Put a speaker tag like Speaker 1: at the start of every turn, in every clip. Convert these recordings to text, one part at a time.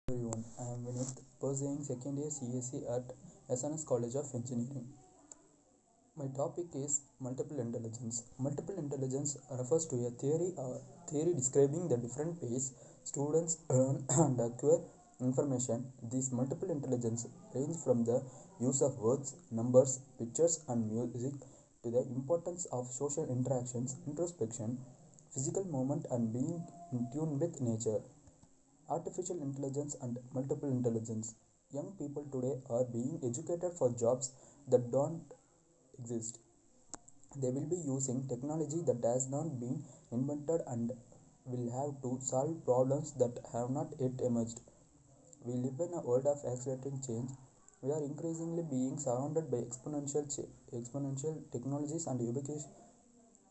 Speaker 1: Everyone, I am Vinith, pursuing second year CSE at SNS College of Engineering. My topic is multiple intelligence. Multiple intelligence refers to a theory describing the different ways students learn and acquire information. These multiple intelligence range from the use of words, numbers, pictures, and music to the importance of social interactions, introspection, physical movement, and being in tune with nature. Artificial intelligence and multiple intelligence. Young people today are being educated for jobs that don't exist. They will be using technology that has not been invented and will have to solve problems that have not yet emerged. We live in a world of accelerating change. We are increasingly being surrounded by exponential technologies and ubiquitous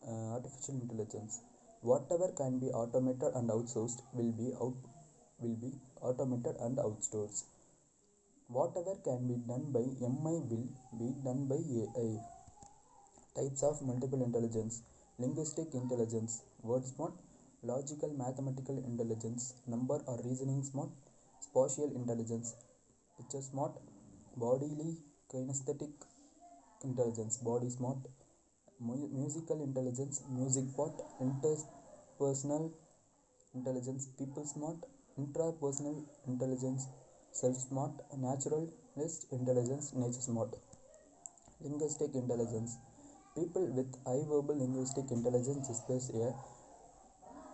Speaker 1: artificial intelligence. Whatever can be automated and outsourced will be automated and outsourced. Whatever can be done by MI will be done by AI. Types of multiple intelligence: linguistic intelligence, word smart, logical mathematical intelligence, number or reasoning smart, spatial intelligence, picture smart, bodily kinesthetic intelligence, body smart, musical intelligence, music part, interpersonal intelligence, people smart, intrapersonal intelligence, self smart, naturalist intelligence, nature smart. Linguistic intelligence. People with high verbal linguistic intelligence displays a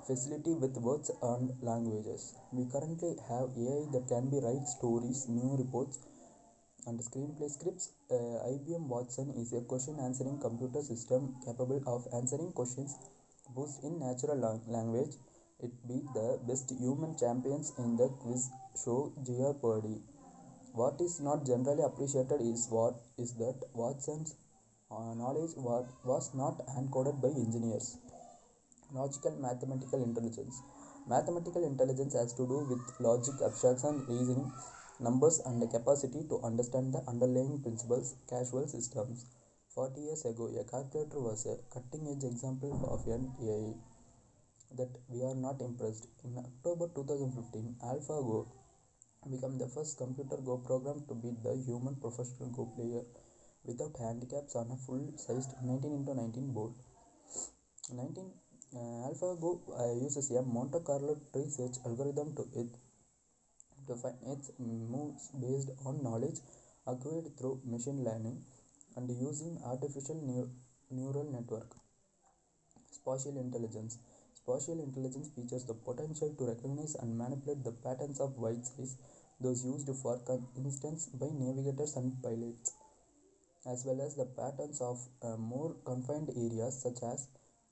Speaker 1: facility with words and languages. We currently have AI that can be write stories, new reports, and screenplay scripts. IBM Watson is a question answering computer system capable of answering questions both in natural language. It beat the best human champions in the quiz show Jeopardy. What is not generally appreciated is that Watson's knowledge was not hand-coded by engineers. Logical mathematical intelligence. Mathematical intelligence has to do with logic, abstraction, reasoning, numbers, and the capacity to understand the underlying principles. Casual systems. 40 years ago, a calculator was a cutting-edge example of an AI that we are not impressed. In October 2015, AlphaGo became the first computer Go program to beat the human professional Go player without handicaps on a full-sized 19 into 19 board. 19 AlphaGo uses a Monte Carlo tree search algorithm to find its moves based on knowledge acquired through machine learning and using artificial neural network. Spatial intelligence. Spatial intelligence features the potential to recognize and manipulate the patterns of white space, those used for instance by navigators and pilots, as well as the patterns of more confined areas such as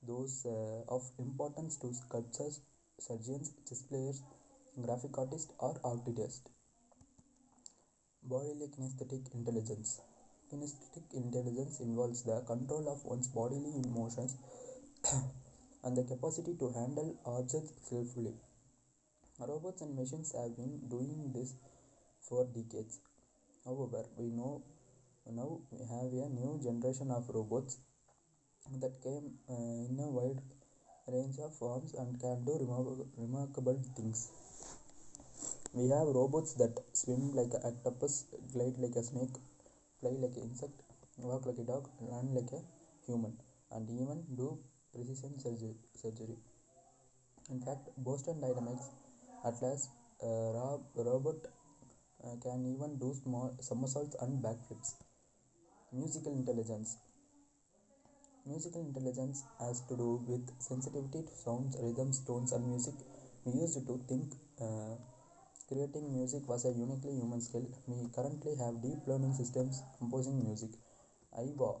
Speaker 1: those of importance to sculptors, surgeons, chess players, graphic artists, or artists. Bodily kinesthetic intelligence. Kinesthetic intelligence involves the control of one's bodily emotions and the capacity to handle objects skillfully. Robots and machines have been doing this for decades. However, we know now we have a new generation of robots that came in a wide range of forms and can do remarkable things. We have robots that swim like an octopus, glide like a snake, fly like an insect, walk like a dog, run like a human, and even do precision surgery. In fact, Boston Dynamics Atlas robot can even do small somersaults and backflips. Musical intelligence. Musical intelligence has to do with sensitivity to sounds, rhythms, tones, and music. We used to think creating music was a uniquely human skill. We currently have deep learning systems composing music. IVA,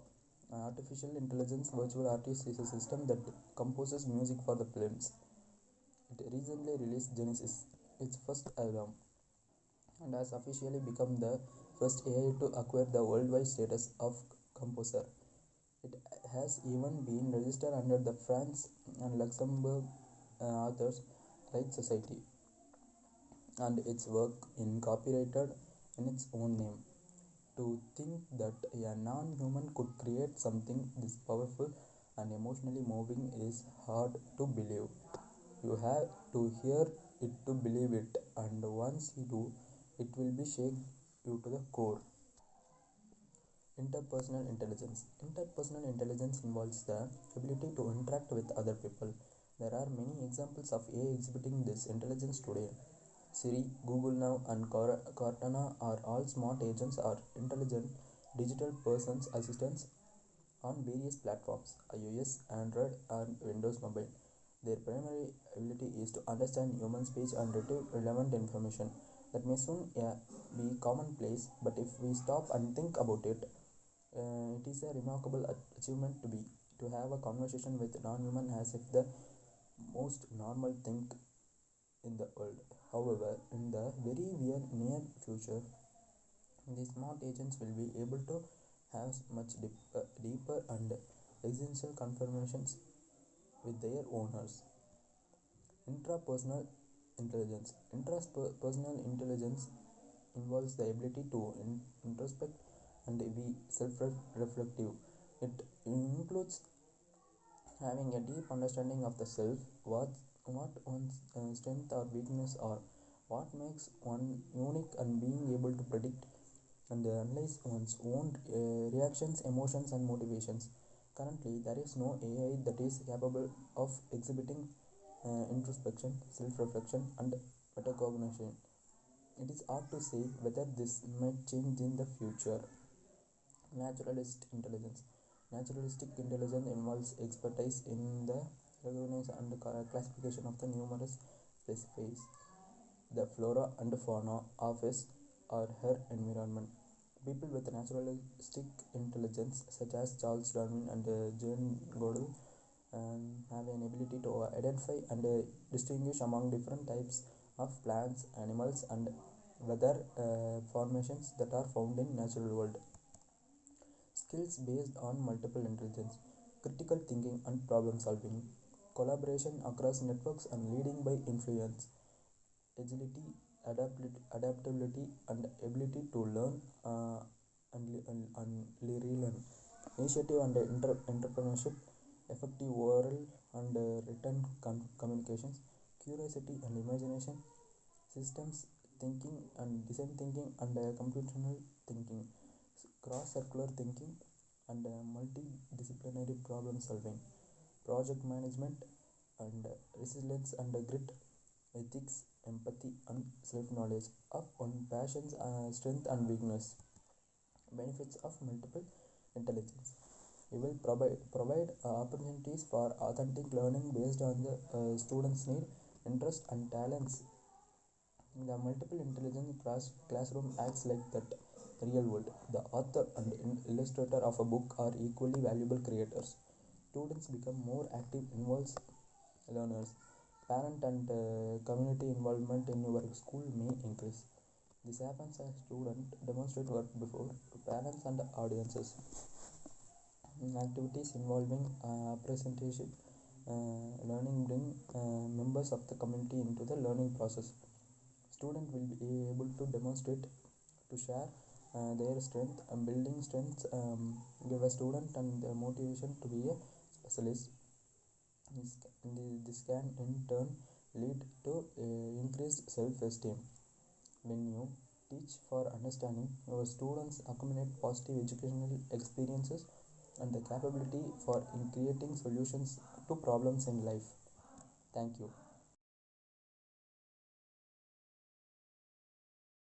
Speaker 1: Artificial Intelligence Virtual Artist, is a system that composes music for the films. It recently released Genesis, its first album, and has officially become the first AI to acquire the worldwide status of composer. It has even been registered under the France and Luxembourg Authors' Rights Society, and its work in copyrighted in its own name. To think that a non-human could create something this powerful and emotionally moving is hard to believe. You have to hear it to believe it, and once you do, it will be shake you to the core. Interpersonal intelligence. Interpersonal intelligence involves the ability to interact with other people. There are many examples of AI exhibiting this intelligence today. Siri, Google Now, and Cortana are all smart agents or intelligent digital persons assistants on various platforms iOS, Android, and Windows Mobile. Their primary ability is to understand human speech and retrieve relevant information. That may soon be commonplace, but if we stop and think about it, it is a remarkable achievement to have a conversation with non-human as if the most normal thing in the world. However, in the very near future, the smart agents will be able to have much deeper and existential conversations with their owners. Intrapersonal intelligence. Intrapersonal intelligence involves the ability to introspect and be self-reflective. It includes having a deep understanding of the self, what one's strength or weakness are, what makes one unique, and being able to predict and analyze one's own reactions, emotions, and motivations. Currently, there is no AI that is capable of exhibiting introspection, self-reflection, and metacognition. It is hard to say whether this might change in the future. Naturalist intelligence. Naturalistic intelligence involves expertise in the recognition and classification of the numerous species, the flora and fauna of his or her environment. People with naturalistic intelligence, such as Charles Darwin and Jane Goodall, have an ability to identify and distinguish among different types of plants, animals, and weather formations that are found in natural world. Skills based on multiple intelligence, critical thinking and problem solving, collaboration across networks and leading by influence, agility, adaptability, and ability to learn and relearn, initiative and entrepreneurship, effective oral and written communications, curiosity and imagination, systems thinking and design thinking and computational thinking, cross-circular thinking and multidisciplinary problem solving, project management and resilience and grit, ethics, empathy, and self-knowledge of one's passions, strength, and weakness. Benefits of multiple intelligence. We will provide opportunities for authentic learning based on the student's need, interest, and talents. The multiple intelligence classroom acts like that real world. The author and illustrator of a book are equally valuable creators. Students become more active, involved learners. Parent and community involvement in your school may increase. This happens as students demonstrate work before to parents and audiences. Activities involving presentation learning bring members of the community into the learning process. Student will be able to demonstrate to share their strength and building strengths give a student and the motivation to be a specialist. This can in turn lead to increased self-esteem. When you teach for understanding, your students accumulate positive educational experiences and the capability for in creating solutions to problems in life. Thank you.